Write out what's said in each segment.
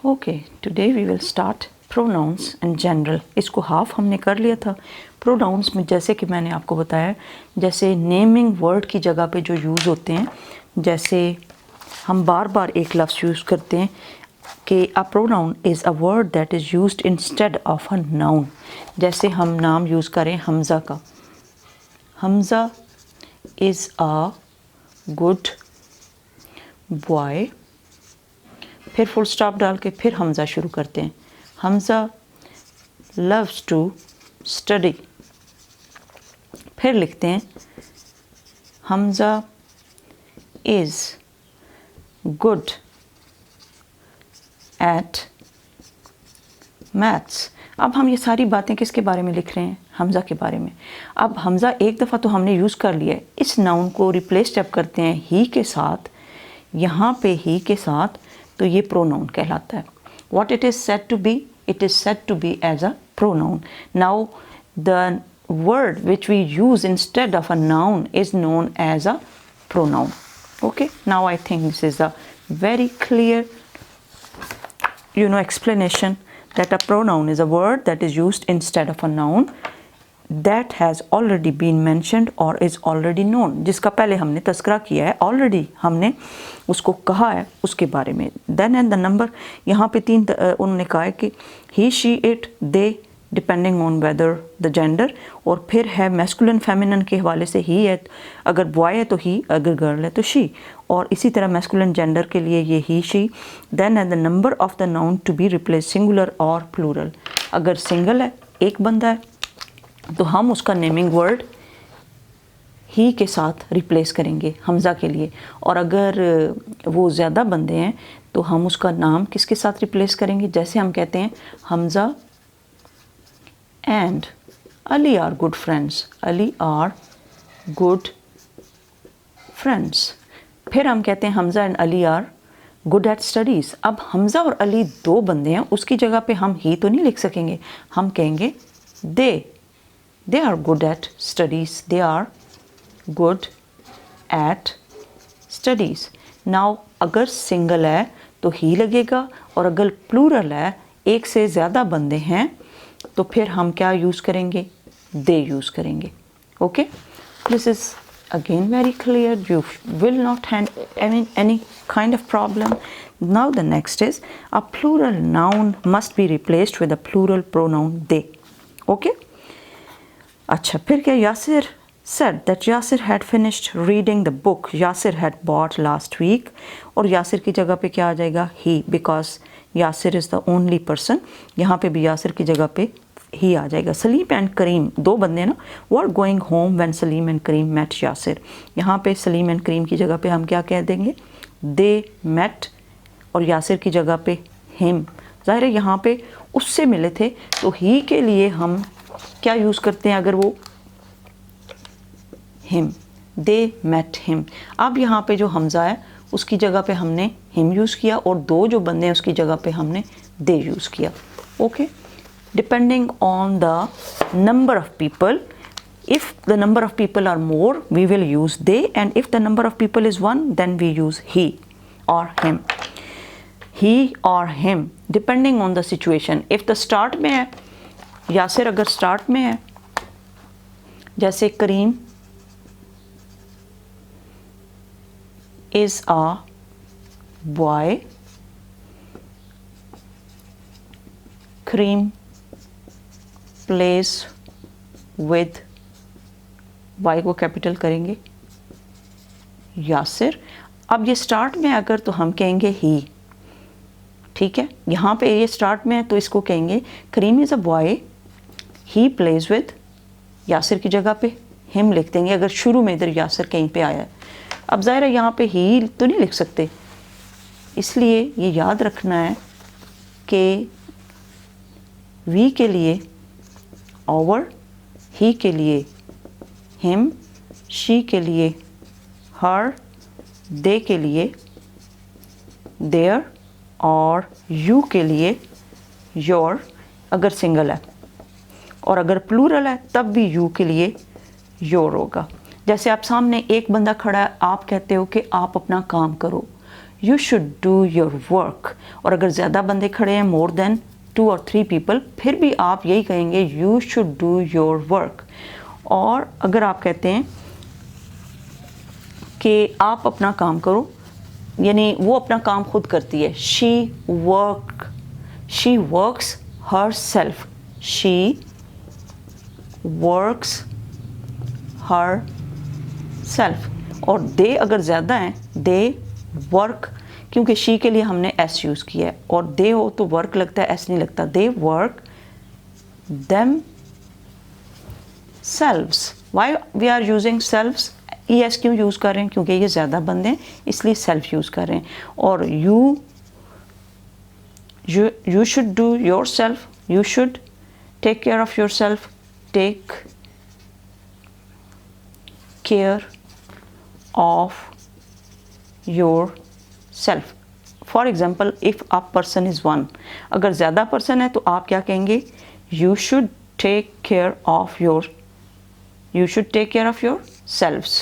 Okay, today we will start pronouns in general. इसको half हमने कर लिया था। प्रोनाउंस में जैसे कि मैंने आपको बताया, जैसे नेमिंग वर्ड की जगह पे जो यूज़ होते हैं, जैसे हम बार बार एक लफ्ज़ यूज़ करते हैं कि a pronoun is a word that is used instead of a noun. जैसे हम नाम यूज़ करें हमज़ा का, Hamza is a good boy, फिर फुल स्टॉप डाल के फिर हमज़ा शुरू करते हैं। हमज़ा लव्स टू स्टडी, फिर लिखते हैं Hamza is good at maths. अब हम ये सारी बातें किसके बारे में लिख रहे हैं? हमज़ा के बारे में। अब हमज़ा एक दफ़ा तो हमने यूज़ कर लिया है, इस नाउन को रिप्लेस जब करते हैं ही के साथ, यहाँ पे ही के साथ, तो ये प्रोनाउन कहलाता है। What it is said to be? It is said to be as a pronoun. Now the word which we use instead of a noun is known as a pronoun. Okay, now I think this is a very clear explanation that a pronoun is a word that is used instead of a noun that has already been mentioned or is already known, जिसका पहले हमने तस्करा किया है, already हमने उसको कहा है, उसके बारे में। देन एंड द नंबर, यहाँ पे तीन उन्होंने कहा है कि he she it they depending on whether the gender, और फिर है मैस्कुलिन फेमिनिन के हवाले से ही है, अगर बॉय है तो ही, अगर गर्ल है तो शी, और इसी तरह मैस्कुलिन जेंडर के लिए ये he she. Then and the number of the noun to be replace singular और प्लूरल, अगर सिंगल है एक बंदा है तो हम उसका नेमिंग वर्ड ही के साथ रिप्लेस करेंगे हमज़ा के लिए, और अगर वो ज़्यादा बंदे हैं तो हम उसका नाम किसके साथ रिप्लेस करेंगे? जैसे हम कहते हैं Hamza and Ali are good friends, Ali are good friends. फिर हम कहते हैं Hamza and Ali are good at studies. अब हमज़ा और अली दो बंदे हैं, उसकी जगह पे हम ही तो नहीं लिख सकेंगे, हम कहेंगे they are good at studies, they are good at studies. Now अगर सिंगल है तो ही लगेगा, और अगर प्लूरल है, एक से ज़्यादा बंदे हैं, तो फिर हम क्या यूज़ करेंगे? they यूज़ करेंगे। Okay, this is again very clear, you will not have any kind of problem. Now the next is a plural noun must be replaced with a plural pronoun they. Okay, अच्छा, फिर क्या? Yasir said that Yasir had finished reading the book Yasir had bought last week, और यासिर की जगह पे क्या आ जाएगा? he, because Yasir is the only person. यहाँ पे भी यासिर की जगह पे ही आ जाएगा। सलीम एंड करीम दो बंदे ना, were going home when Salim and Karim met Yasir. यहाँ पे सलीम एंड करीम की जगह पे हम क्या कह देंगे? दे मेट, और यासिर की जगह पे हिम। ज़ाहिर है यहाँ पे उससे मिले थे, तो ही के लिए हम क्या यूज़ करते हैं? अगर वो हिम, दे मेट हिम। अब यहाँ पे जो हमज़ा है उसकी जगह पे हमने हिम यूज़ किया, और दो जो बंदे हैं उसकी जगह पे हमने दे यूज़ किया। Okay, depending on the number of people, if the number of people are more we will use they, and if the number of people is one then we use he और him. He और him depending on the situation. If the start में है, यासिर अगर start में है, जैसे Karim is a boy, Karim plays with, Y को capital करेंगे, यासिर। अब ये स्टार्ट में अगर तो हम कहेंगे ही, ठीक है। यहाँ पे ये स्टार्ट में है तो इसको कहेंगे Karim is a boy, he plays with, Yasir की जगह पे हिम लिख देंगे अगर शुरू में इधर यासिर कहीं पे आया है। अब ज़ाहिर है यहाँ पे ही तो नहीं लिख सकते, इसलिए ये याद रखना है कि वी के लिए ओवर, ही के लिए हिम, शी के लिए हर, दे के लिए देयर, और यू के लिए योर अगर सिंगल है, और अगर प्लूरल है तब भी यू के लिए योर होगा। जैसे आप सामने एक बंदा खड़ा है, आप कहते हो कि आप अपना काम करो, you should do your work. और अगर ज़्यादा बंदे खड़े हैं, मोर देन 2 और 3 पीपल, फिर भी आप यही कहेंगे you should do your work. और अगर आप कहते हैं कि आप अपना काम करो, यानी वो अपना काम खुद करती है, she works her self, she works her self. और दे अगर ज़्यादा हैं, दे वर्क, क्योंकि शी के लिए हमने एस यूज़ किया है, और दे हो तो वर्क लगता है, एस नहीं लगता। They work themselves. Why we are using selves, E S क्यों यूज़ कर रहे हैं, क्योंकि ये ज़्यादा बंदे हैं इसलिए सेल्फ यूज़ कर रहे हैं। और you should do yourself, you should take care of yourself, take care of yourself. For example, if a person is 1, अगर ज़्यादा पर्सन है तो आप क्या कहेंगे, you should take care of yourselves।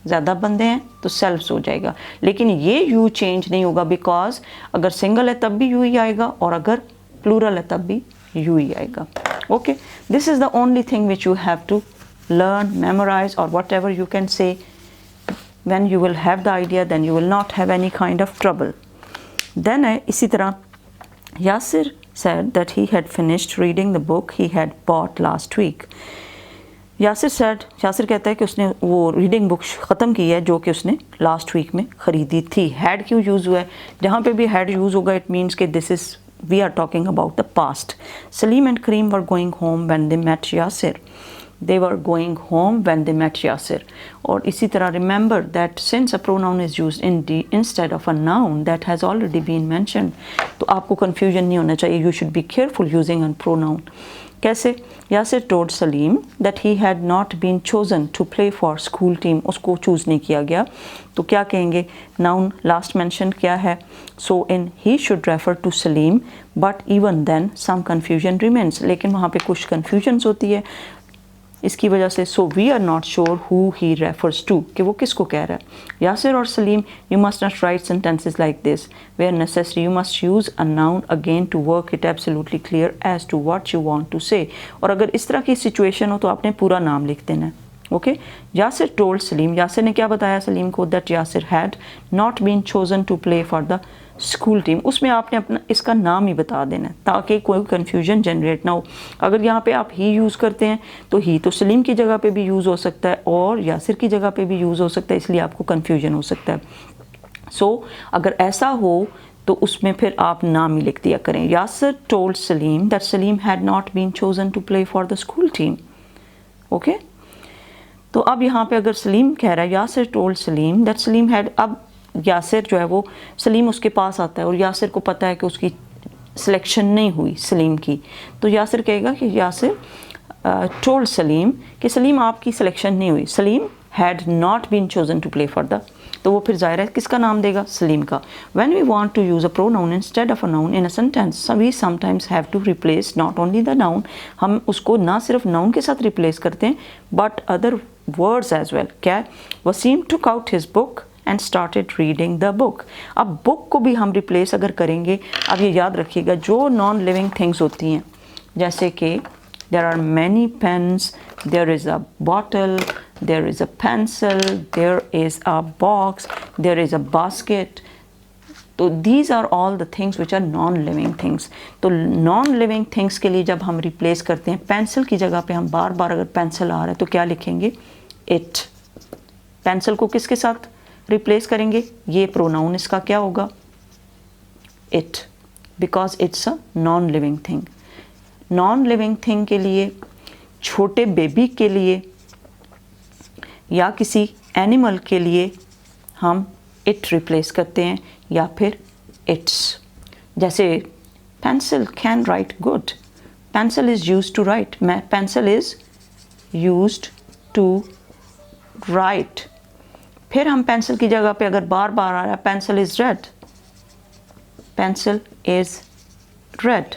ज़्यादा बंदे हैं तो सेल्फ्स हो जाएगा, लेकिन ये यू चेंज नहीं होगा, बिकॉज अगर सिंगल है तब भी यू ही आएगा और अगर प्लूरल है तब भी यू ही आएगा। Okay, this is the only thing which you have to learn, memorize, or whatever you can say. When you will have the idea, then you will not have any kind of trouble. Then इसी तरह Yasir said that he had finished reading the book he had bought last week. Yasir कहता है कि उसने वो reading book ख़त्म की है जो कि उसने लास्ट वीक में ख़रीदी थी। हैड क्यों यूज़ हुआ है, जहाँ पे भी हैड यूज़ होगा इट मीन्स कि this is we are talking about the past. Salim and Karim were going home when they met Yasir, they were going home when they met Yasir. और इसी तरह remember that since a pronoun is used instead of a noun that has already been mentioned, तो आपको confusion नहीं होना चाहिए, you should be careful using a pronoun. कैसे? Yasir told Salim that he had not been chosen to play for school team, उसको choose नहीं किया गया, तो क्या कहेंगे, noun last mentioned क्या है, so in he should refer to Salim, but even then some confusion remains, लेकिन वहाँ पे कुछ confusions होती है इसकी वजह से। So we are not sure who he refers to, कि वो किसको कह रहा है। यासिर और Salim, you must not write sentences like this where necessary, you must use a noun again to work it absolutely clear as to what you want to say. और अगर इस तरह की सिचुएशन हो तो आपने पूरा नाम लिख देना है। ओके, यासिर टोल्ड सलीम, यासिर ने क्या बताया सलीम को, that Yasir had not been chosen to play for the school team. उसमें आपने अपना इसका नाम ही बता देना है ताकि कोई कन्फ्यूजन जनरेट ना हो। अगर यहाँ पे आप ही यूज़ करते हैं तो ही तो सलीम की जगह पे भी यूज़ हो सकता है और यासिर की जगह पे भी यूज़ हो सकता है, इसलिए आपको कन्फ्यूजन हो सकता है। सो अगर ऐसा हो तो उसमें फिर आप नाम ही लिख दिया करें। Yasir told Salim that Salim had not been chosen to play for the school team. Okay, तो अब यहाँ पे अगर सलीम कह रहा है Yasir told Salim that Salim had, अब यासिर जो है वो सलीम उसके पास आता है और यासिर को पता है कि उसकी सिलेक्शन नहीं हुई सलीम की, तो यासिर कहेगा कि यासिर टोल्ड सलीम कि सलीम आपकी सिलेक्शन नहीं हुई, Salim had not been chosen to play for the, तो वो फिर ज़ाहिर है किसका नाम देगा, सलीम का। When we want to use a pronoun instead of a noun in a sentence we sometimes have to replace not only the noun, हम उसको ना सिर्फ नाउन के साथ रिप्लेस करते हैं but other words as well. क्या, Waseem took out his book and started reading the book. अब बुक को भी हम रिप्लेस अगर करेंगे, अब ये याद रखिएगा जो नॉन लिविंग थिंग्स होती हैं, जैसे कि there are many pens, there is a bottle, there is a pencil, there is a box, there is a basket, तो these are all the things which are non living things. तो non living things के लिए जब हम replace करते हैं, pencil की जगह पे हम बार बार अगर पेंसिल आ रहा है तो क्या लिखेंगे, इट। पेंसिल को किसके साथ रिप्लेस करेंगे, ये प्रोनाउन इसका क्या होगा, it, because it's a non living thing. Non living thing के लिए, छोटे बेबी के लिए या किसी एनिमल के लिए हम इट रिप्लेस करते हैं या फिर इट्स। जैसे pencil can write good, pencil is used to write, pencil is used to write. फिर हम पेंसिल की जगह पे अगर बार बार आ रहा है pencil is red, pencil is red,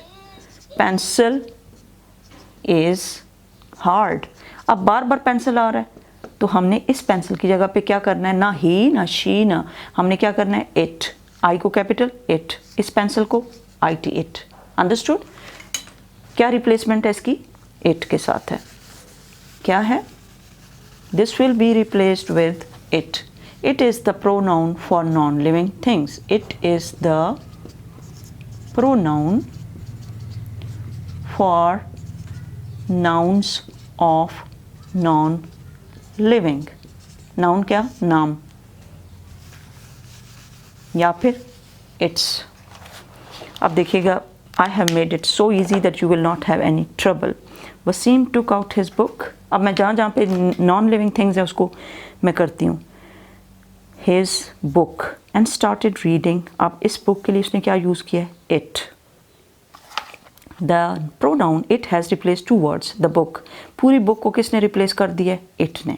pencil is hard. अब बार बार पेंसिल आ रहा है तो हमने इस पेंसिल की जगह पे क्या करना है, ना ही ना शी ना, हमने क्या करना है, इट। आई को कैपिटल, इट, इस पेंसिल को IT, इट। अंडरस्टूड? क्या रिप्लेसमेंट है इसकी? इट के साथ है। क्या है? This will be replaced with it. It is the pronoun for non living things. It is the pronoun for nouns of non living. Noun क्या? नाम, या फिर इट्स। अब देखिएगा, I have made it so easy that you will not have any trouble. Wasim took out his book. अब मैं जहाँ जहाँ पे नॉन लिविंग थिंग्स है उसको मैं करती हूँ। His book and started reading. अब इस बुक के लिए उसने क्या यूज़ किया है? It. The pronoun it has replace 2 words. The book, पूरी बुक को किसने रिप्लेस कर दिया है? इट ने।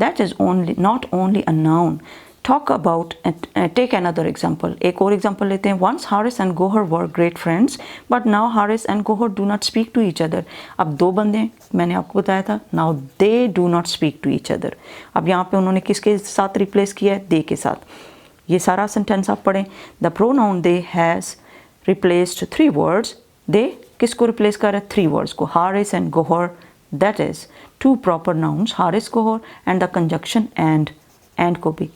That is only not only a noun. Talk about, take another example. एक और एग्जाम्पल लेते हैं। Once Haris and Gohar were great friends but now Haris and Gohar do not speak to each other. अब 2 बंदे, मैंने आपको बताया था, now they do not speak to each other. अब यहाँ पे उन्होंने किसके साथ रिप्लेस किया है? दे के साथ। ये सारा सेंटेंस आप पढ़ें। The pronoun they has replaced 3 words. They किसको रिप्लेस कर रहा है? 3 वर्ड्स को, Haris and Gohar. That is 2 proper nouns, Haris Gohar, and the conjunction and को भी।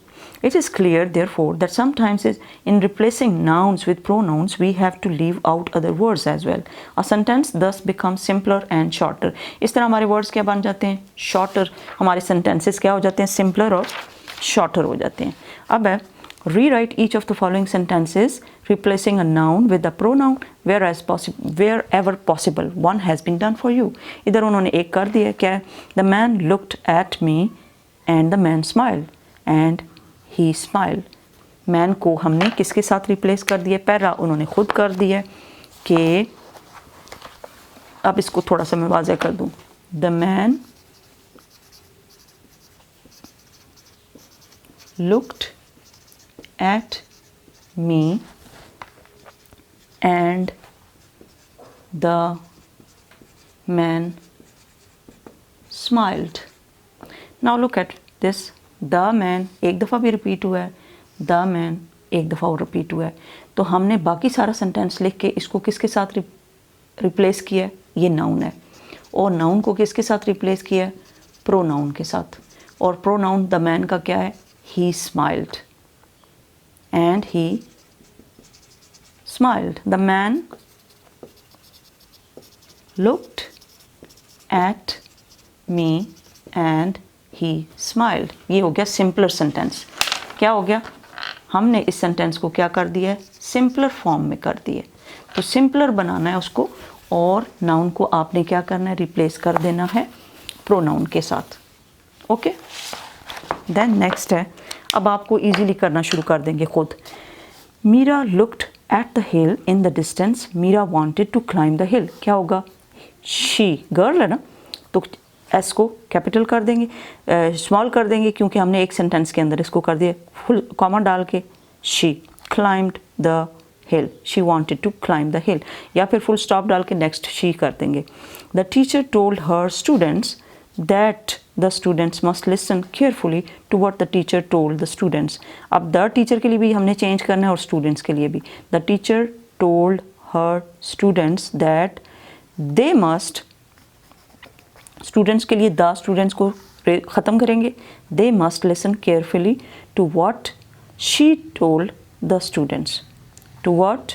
It is clear, therefore, that sometimes in replacing nouns with pronouns, we have to leave out other words as well. A sentence thus becomes simpler and shorter. इस तरह हमारे words क्या बन जाते हैं? Shorter. हमारे sentences क्या हो जाते हैं? Simpler और shorter हो जाते हैं। अब है rewrite each of the following sentences, replacing a noun with a pronoun wherever possible. One has been done for you. इधर उन्होंने एक कर दिया। क्या है? The man looked at me and the man smiled and he smiled. Man को हमने किसके साथ रिप्लेस कर दिया? पैरा उन्होंने खुद कर दिया कि, अब इसको थोड़ा सा मैं वाज़ह कर दूं। The man looked at me and the man smiled. Now look at this. The man एक दफ़ा भी रिपीट हुआ है, द मैन एक दफ़ा और रिपीट हुआ है। तो हमने बाकी सारा सेंटेंस लिख के इसको किसके साथ रिप्लेस किया है? ये नाउन है। और नाउन को किसके साथ रिप्लेस किया है? प्रोनाउन के साथ। और प्रोनाउन द मैन का क्या है? ही smiled and he smiled. The man looked at me and he smiled. ये हो गया सिंपलर सेंटेंस। क्या हो गया? हमने इस सेंटेंस को क्या कर दिया है? सिंपलर फॉर्म में कर दिया। तो सिंपलर बनाना है उसको, और नाउन को आपने क्या करना है? रिप्लेस कर देना है प्रोनाउन के साथ। ओके, देन नेक्स्ट है, अब आपको इजीली करना शुरू कर देंगे खुद। Meera looked at the hill in the distance, Meera wanted to climb the hill. क्या होगा? शी गर्ल है ना, तो एस को कैपिटल कर देंगे, स्मॉल कर देंगे, क्योंकि हमने एक सेंटेंस के अंदर इसको कर दिया फुल कॉमा डाल के। She climbed the hill, she wanted to climb the hill, या फिर फुल स्टॉप डाल के नेक्स्ट शी कर देंगे। The teacher told her students that the students must listen carefully to what the teacher told the students. अब the teacher के लिए भी हमने चेंज करना है और स्टूडेंट्स के लिए भी। The teacher told her students that they must, students के लिए द स्टूडेंट्स को ख़त्म करेंगे। They must listen carefully to what she told the students, to what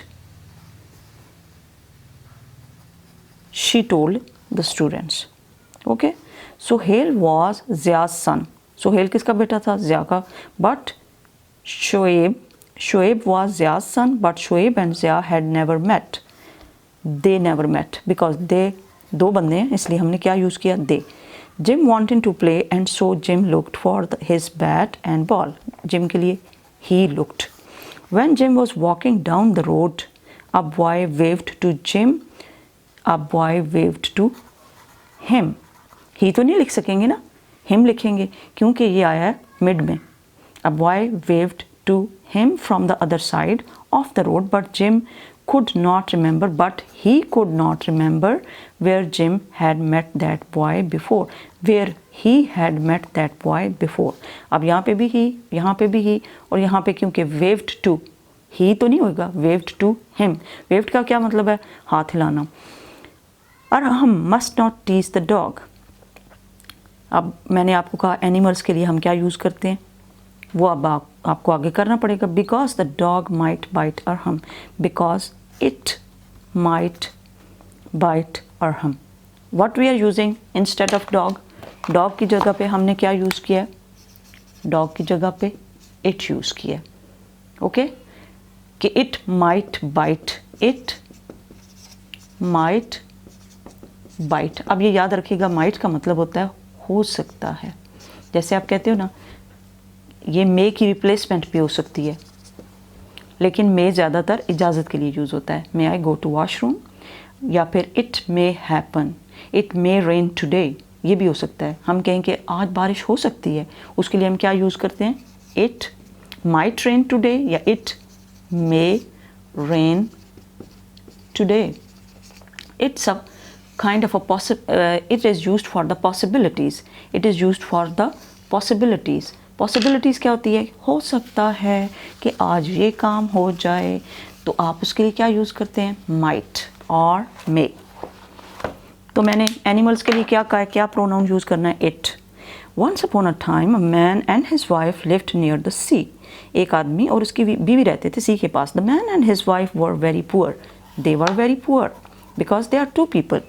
she told the students. Okay, Suhail was Zia's son. Suhail किसका बेटा था? ज़िया का। But Shoaib was Zia's son, but Shoaib and Zia had never met. They never met because they 2 बंदे हैं, इसलिए हमने क्या use किया? They. Jim wanted to play and so Jim looked for his bat and ball. Jim के लिए he looked. When Jim was walking down the road, a boy waved to Jim, a boy waved to him. He तो नहीं लिख सकेंगे ना, him लिखेंगे, क्योंकि ये आया है मिड में। A boy waved to him from the other side of the road, but Jim could not remember, but he could not remember where Jim had met that boy before, where he had met that boy before. अब यहाँ पे भी ही, यहाँ पे भी ही, और यहाँ पे क्योंकि waved to ही तो नहीं होगा, वेव्ड टू हिम। वेव्ड का क्या मतलब है, हाथ हिलाना। और हम must not tease the dog. अब मैंने आपको कहा एनिमल्स के लिए हम क्या यूज़ करते हैं, वो अब आपको आगे करना पड़ेगा। Because the dog might bite और हम, बिकॉज इट माइट बाइट और हम। What we are using instead of dog, dog की जगह पे हमने क्या यूज़ किया है, डॉग की जगह पे इट यूज़ किया। ओके, कि it might bite, it might bite. अब ये याद रखिएगा, माइट का मतलब होता है हो सकता है। जैसे आप कहते हो ना, ये मे की रिप्लेसमेंट भी हो सकती है, लेकिन मे ज़्यादातर इजाज़त के लिए यूज़ होता है। मे आई गो टू वॉशरूम, या फिर it may happen, it may rain today, ये भी हो सकता है। हम कहें कि आज बारिश हो सकती है, उसके लिए हम क्या यूज़ करते हैं, इट माइट रेन टुडे या it may rain today. It's a kind of a it is used for the possibilities. It is used for the possibilities. Possibilities क्या होती है, हो सकता है कि आज ये काम हो जाए, तो आप उसके लिए क्या यूज़ करते हैं, might और may। तो मैंने एनिमल्स के लिए क्या कहा है, क्या प्रोनाउन यूज़ करना है, it. Once upon a time a man and his wife lived near the sea. एक आदमी और उसकी बीवी रहते थे सी के पास। The man and his wife were very poor. They were very poor because they are two people.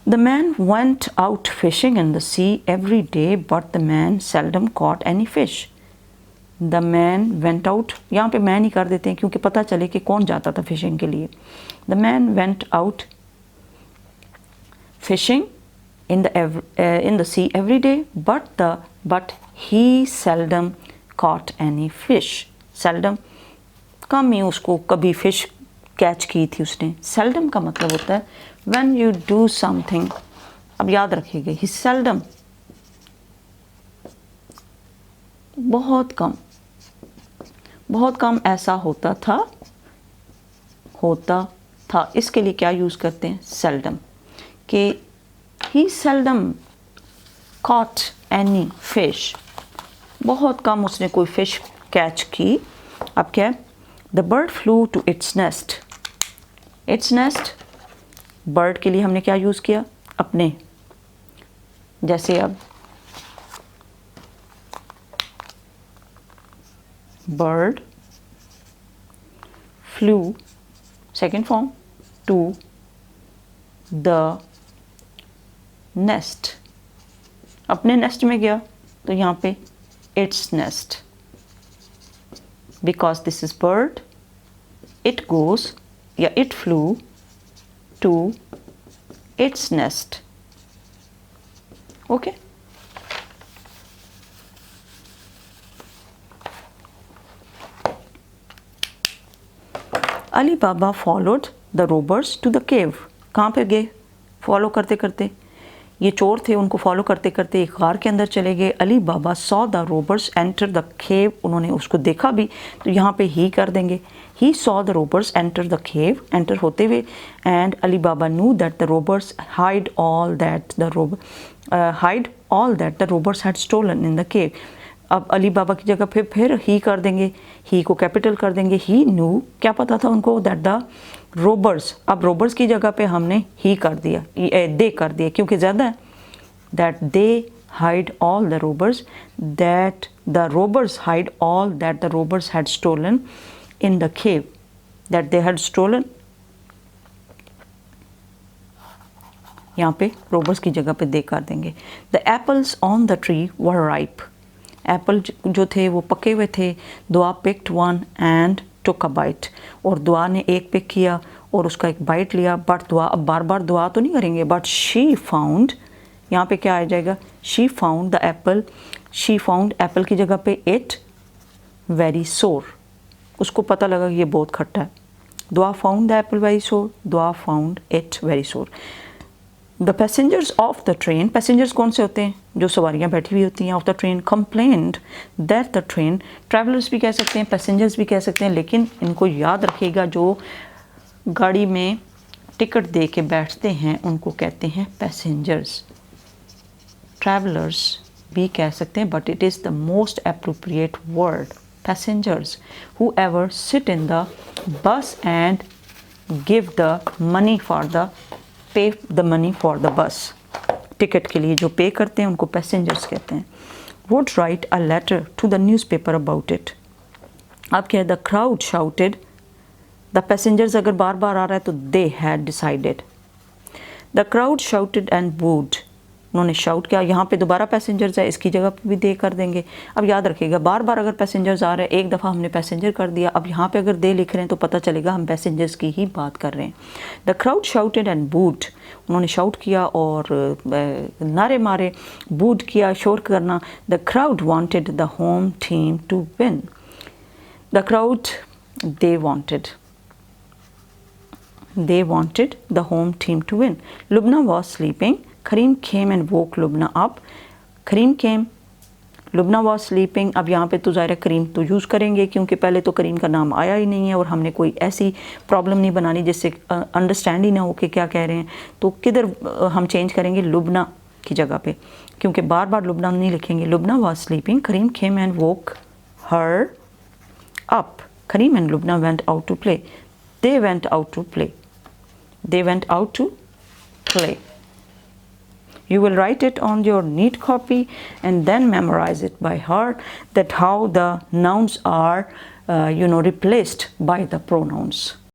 The man went out fishing in the sea every day, but the man seldom caught any fish. The man went out, यहाँ पे man ही कर देते हैं क्योंकि पता चले कि कौन जाता था फिशिंग के लिए। The man went out fishing in the sea every day, but he seldom caught any fish. Seldom, कम ही उसको कभी फिश कैच की थी उसने। सेल्डम का मतलब होता है when you do something, अब याद रखिएगा, ही सेल्डम बहुत कम ऐसा होता था, इसके लिए क्या यूज़ करते हैं, सेल्डम, कि ही सेल्डम caught any fish, बहुत कम उसने कोई फिश कैच की। अब क्या है, The bird flew to its nest. Its nest, bird के लिए हमने क्या यूज़ किया, अपने, जैसे अब bird flew, second form, to the nest, अपने नेस्ट में गया, तो यहाँ पे its nest. Because this is bird, it goes, या it flew to its nest. Okay? Ali Baba followed the robbers to the cave. कहाँ पे गए, फॉलो करते करते, ये चोर थे, उनको फॉलो करते करते एक गार के अंदर चले गए। Ali Baba saw the robbers enter the cave, उन्होंने उसको देखा भी, तो यहाँ पे ही कर देंगे, he saw the robbers enter the cave, enter होते हुए, and Ali Baba knew that the robbers hide all that the robbers had stolen in the cave. अब अली बाबा की जगह फिर ही कर देंगे, ही को कैपिटल कर देंगे। ही न्यू, क्या पता था उनको, दैट द रोबर्स, अब रोबर्स की जगह पे हमने ही कर दिया, दे कर दिया क्योंकि ज़्यादा है, that they hide all the robbers, that the robbers hide all that the robbers had stolen in the cave, that they had stolen, यहाँ पे रोबर्स की जगह पे दे कर देंगे। The apples on the tree were ripe, apple जो थे वो पके हुए थे। Dua picked one and took a bite, और दुआ ने एक पिक किया और उसका एक बाइट लिया। बट दुआ, अब बार बार दुआ तो नहीं करेंगे, बट शी फाउंड, यहाँ पे क्या आ जाएगा, she found the Apple, she found Apple की जगह पे इट वेरी सोर, उसको पता लगा कि ये बहुत खट्टा है। दुआ फाउंड द एप्पल वेरी सोर, दुआ फाउंड इट वेरी सोर। The passengers of the train, passengers कौन से होते हैं, जो सवारियाँ बैठी हुई होती हैं, of the train complained that the train, travellers भी कह सकते हैं, पैसेंजर्स भी कह सकते हैं, लेकिन इनको याद रखिएगा, जो गाड़ी में टिकट दे के बैठते हैं उनको कहते हैं पैसेंजर्स। ट्रैवलर्स भी कह सकते हैं, but it is the most appropriate word passengers, whoever sit in the bus and give the money for the pay the money for the bus. Ticket के लिए जो पे करते हैं उनको पैसेंजर्स कहते हैं. Would write a letter to the newspaper about it. अब क्या है, the crowd shouted, the passengers अगर बार बार आ रहा है तो they had decided. The crowd shouted and booed, उन्होंने शाउट किया. यहाँ पे दोबारा पैसेंजर्स है, इसकी जगह पे भी दे कर देंगे. अब याद रखिएगा, बार बार अगर पैसेंजर्स आ रहे हैं, एक दफ़ा हमने पैसेंजर कर दिया, अब यहाँ पे अगर दे लिख रहे हैं तो पता चलेगा हम पैसेंजर्स की ही बात कर रहे हैं. The crowd shouted and booed, उन्होंने शाउट किया और नारे मारे. बूट किया, शोर करना. The crowd wanted the home team to win. The crowd, they wanted the home team to win. Lubna was sleeping. Kareem came and woke Lubna up. Kareem came. Lubna was sleeping. अब यहाँ पे तो ज़ाहिर करीम तो use करेंगे क्योंकि पहले तो करीम का नाम आया ही नहीं है और हमने कोई ऐसी प्रॉब्लम नहीं बनानी जिससे अंडरस्टैंड ही ना हो कि क्या कह रहे हैं. तो किधर हम चेंज करेंगे, लुबना की जगह पे, क्योंकि बार बार लुबना नहीं लिखेंगे. Lubna was sleeping. Kareem came and woke her up. Kareem and Lubna went out to play. They went out to play. They went out to play. You will write it on your neat copy and then memorize it by heart, that how the nouns are replaced by the pronouns.